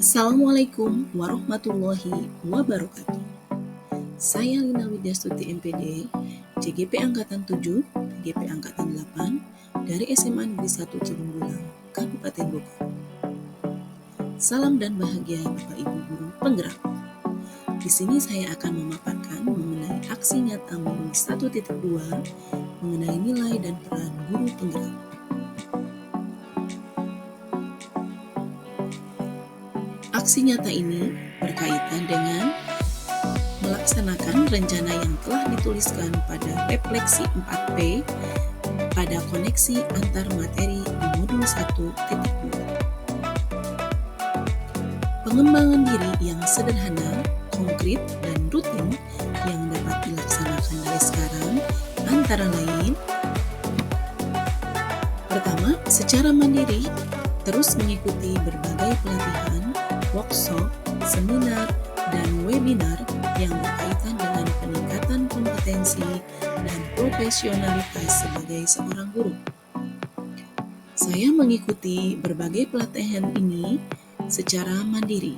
Assalamualaikum warahmatullahi wabarakatuh. Saya Lina Widyastuti MPD, CGP Angkatan 7, CGP Angkatan 8, dari SMA Negeri 1 Cibunggulang, Kabupaten Bogor. Salam dan bahagia Bapak Ibu Guru Penggerak. Di sini saya akan memaparkan mengenai aksi nyata modul 1.2 mengenai nilai dan peran guru penggerak. Aksi nyata ini berkaitan dengan melaksanakan rencana yang telah dituliskan pada refleksi 4P pada koneksi antar materi di modul 1.2. Pengembangan diri yang sederhana, konkret, dan rutin yang dapat dilaksanakan dari sekarang antara lain: pertama, secara mandiri terus mengikuti berbagai pelatihan, workshop, seminar, dan webinar yang berkaitan dengan peningkatan kompetensi dan profesionalitas sebagai seorang guru. Saya mengikuti berbagai pelatihan ini secara mandiri,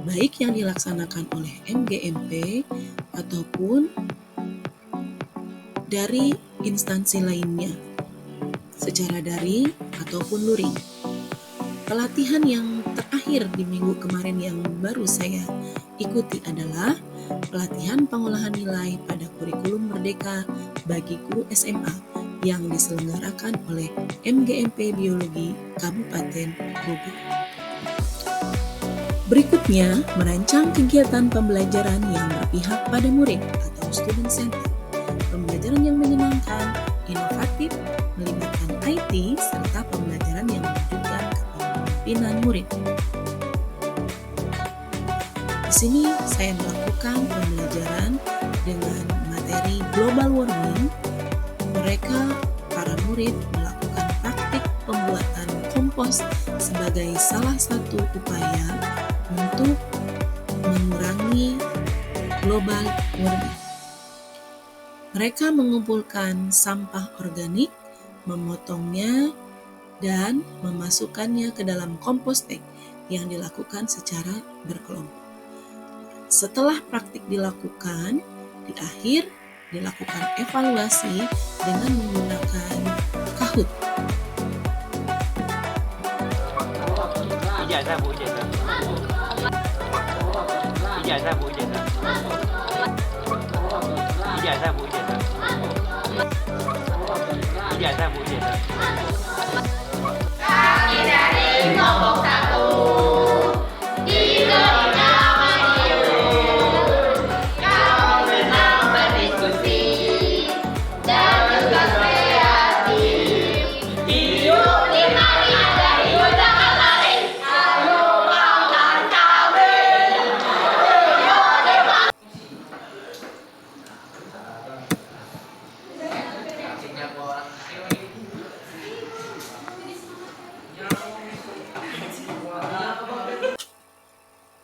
baik yang dilaksanakan oleh MGMP ataupun dari instansi lainnya, secara daring ataupun luring. Pelatihan yang terakhir di minggu kemarin yang baru saya ikuti adalah pelatihan pengolahan nilai pada kurikulum merdeka bagi guru SMA yang diselenggarakan oleh MGMP Biologi Kabupaten Bogor. Berikutnya, merancang kegiatan pembelajaran yang berpihak pada murid atau student center. Pembelajaran yang menyenangkan, inovatif, melibatkan IT, serta pembelajaran yang menunjukkan kepemimpinan murid. Di sini saya melakukan pembelajaran dengan materi global warming. Mereka, para murid, melakukan praktik pembuatan kompos sebagai salah satu upaya untuk mengurangi global warming. Mereka mengumpulkan sampah organik, memotongnya, dan memasukkannya ke dalam compost bag yang dilakukan secara berkelompok. Setelah praktik dilakukan, di akhir dilakukan evaluasi dengan menggunakan Kahoot. Ijazah Bu, ijazah. Ijazah Bu, ijazah. Ijazah Bu, ijazah. Ijazah Bu, ijazah. Kami dari kelompok 1 di Gerina Madiun. Kami senang berdiskusi dan juga kreatif. Hidup di mari ada hidup jangan lari. Ayo kawan kami.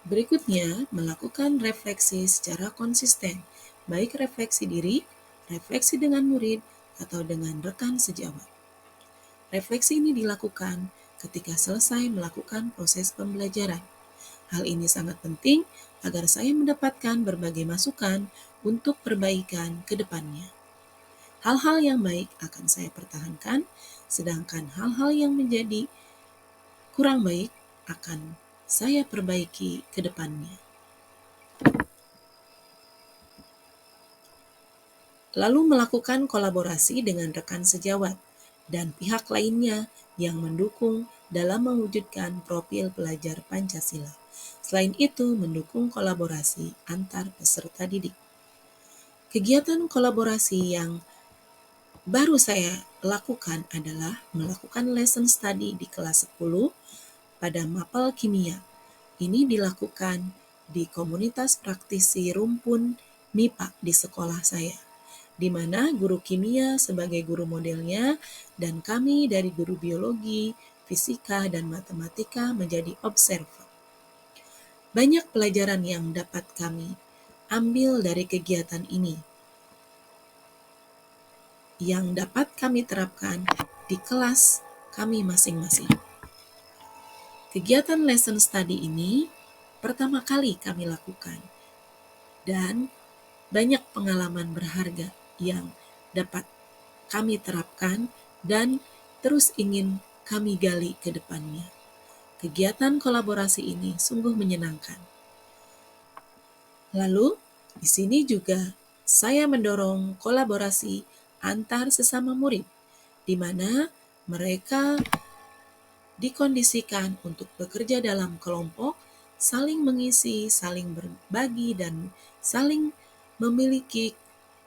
Berikutnya, melakukan refleksi secara konsisten, baik refleksi diri, refleksi dengan murid, atau dengan rekan sejawat. Refleksi ini dilakukan ketika selesai melakukan proses pembelajaran. Hal ini sangat penting agar saya mendapatkan berbagai masukan untuk perbaikan ke depannya. Hal-hal yang baik akan saya pertahankan, sedangkan hal-hal yang menjadi kurang baik akan saya perbaiki ke depannya. Lalu melakukan kolaborasi dengan rekan sejawat dan pihak lainnya yang mendukung dalam mewujudkan profil pelajar Pancasila. Selain itu, mendukung kolaborasi antar peserta didik. Kegiatan kolaborasi yang baru saya lakukan adalah melakukan lesson study di kelas 10 pada mapel kimia. Ini dilakukan di komunitas praktisi rumpun MIPA di sekolah saya, di mana guru kimia sebagai guru modelnya dan kami dari guru biologi, fisika, dan matematika menjadi observer. Banyak pelajaran yang dapat kami ambil dari kegiatan ini, yang dapat kami terapkan di kelas kami masing-masing. Kegiatan lesson study ini pertama kali kami lakukan, dan banyak pengalaman berharga yang dapat kami terapkan dan terus ingin kami gali ke depannya. Kegiatan kolaborasi ini sungguh menyenangkan. Lalu, di sini juga saya mendorong kolaborasi antar sesama murid, di mana mereka dikondisikan untuk bekerja dalam kelompok, saling mengisi, saling berbagi, dan saling memiliki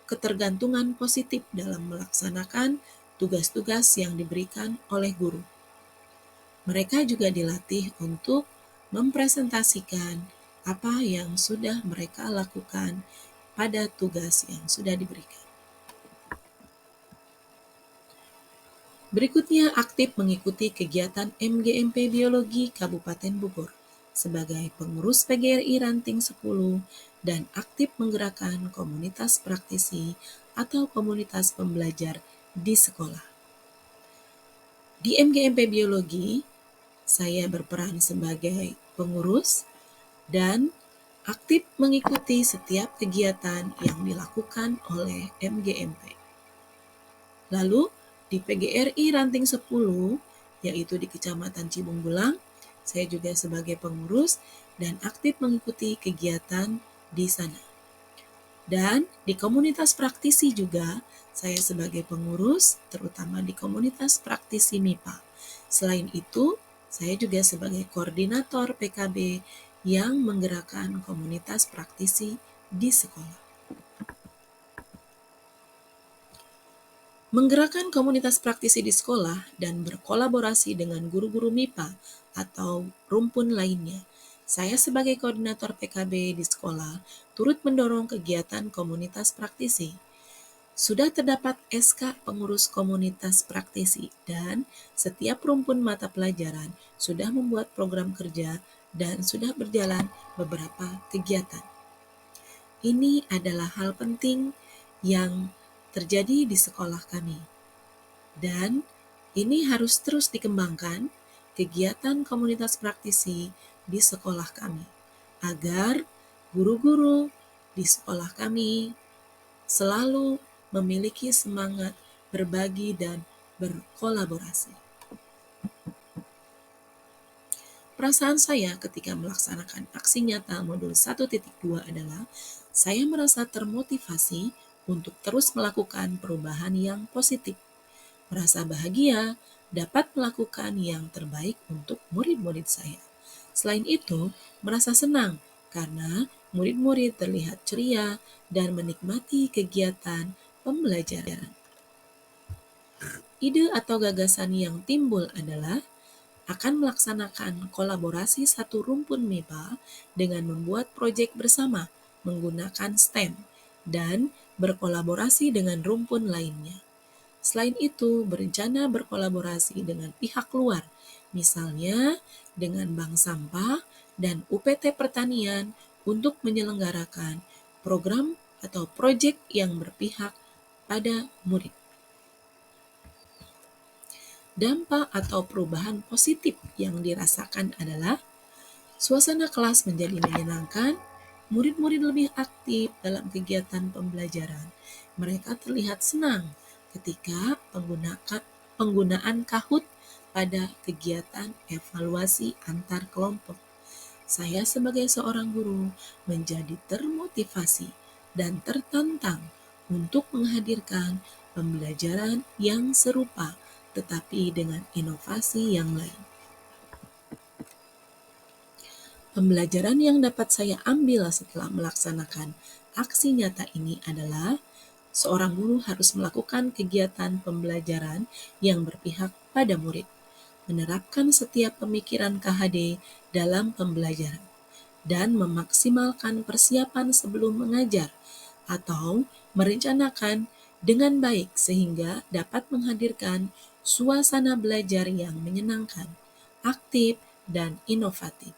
ketergantungan positif dalam melaksanakan tugas-tugas yang diberikan oleh guru. Mereka juga dilatih untuk mempresentasikan apa yang sudah mereka lakukan pada tugas yang sudah diberikan. Berikutnya, aktif mengikuti kegiatan MGMP Biologi Kabupaten Bogor sebagai pengurus PGRI Ranting 10 dan aktif menggerakkan komunitas praktisi atau komunitas pembelajar di sekolah. Di MGMP Biologi, saya berperan sebagai pengurus dan aktif mengikuti setiap kegiatan yang dilakukan oleh MGMP. Lalu, di PGRI Ranting 10, yaitu di Kecamatan Cibung Bulang, saya juga sebagai pengurus dan aktif mengikuti kegiatan di sana. Dan di komunitas praktisi juga, saya sebagai pengurus, terutama di komunitas praktisi MIPA. Selain itu, saya juga sebagai koordinator PKB yang menggerakkan komunitas praktisi di sekolah. Menggerakkan komunitas praktisi di sekolah dan berkolaborasi dengan guru-guru MIPA atau rumpun lainnya. Saya sebagai koordinator PKB di sekolah turut mendorong kegiatan komunitas praktisi. Sudah terdapat SK pengurus komunitas praktisi dan setiap rumpun mata pelajaran sudah membuat program kerja dan sudah berjalan beberapa kegiatan. Ini adalah hal penting yang terjadi di sekolah kami. Dan ini harus terus dikembangkan kegiatan komunitas praktisi di sekolah kami agar guru-guru di sekolah kami selalu memiliki semangat berbagi dan berkolaborasi. Perasaan saya ketika melaksanakan aksi nyata modul 1.2 adalah saya merasa termotivasi untuk terus melakukan perubahan yang positif. Merasa bahagia dapat melakukan yang terbaik untuk murid-murid saya. Selain itu, merasa senang karena murid-murid terlihat ceria dan menikmati kegiatan pembelajaran. Ide atau gagasan yang timbul adalah akan melaksanakan kolaborasi satu rumpun MIPA dengan membuat proyek bersama menggunakan STEM dan berkolaborasi dengan rumpun lainnya. Selain itu, berencana berkolaborasi dengan pihak luar, misalnya dengan Bank Sampah dan UPT Pertanian untuk menyelenggarakan program atau proyek yang berpihak pada murid. Dampak atau perubahan positif yang dirasakan adalah suasana kelas menjadi menyenangkan, murid-murid lebih aktif dalam kegiatan pembelajaran. Mereka terlihat senang ketika penggunaan Kahoot pada kegiatan evaluasi antar kelompok. Saya sebagai seorang guru menjadi termotivasi dan tertantang untuk menghadirkan pembelajaran yang serupa tetapi dengan inovasi yang lain. Pembelajaran yang dapat saya ambil setelah melaksanakan aksi nyata ini adalah seorang guru harus melakukan kegiatan pembelajaran yang berpihak pada murid, menerapkan setiap pemikiran KHD dalam pembelajaran, dan memaksimalkan persiapan sebelum mengajar atau merencanakan dengan baik sehingga dapat menghadirkan suasana belajar yang menyenangkan, aktif, dan inovatif.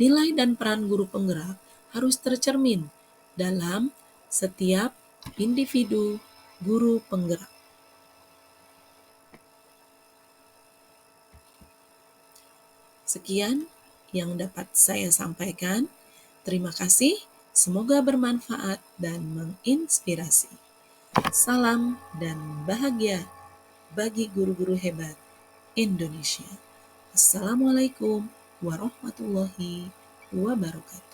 Nilai dan peran guru penggerak harus tercermin dalam setiap individu guru penggerak. Sekian yang dapat saya sampaikan. Terima kasih, semoga bermanfaat dan menginspirasi. Salam dan bahagia bagi guru-guru hebat Indonesia. Assalamualaikum warahmatullahi wabarakatuh.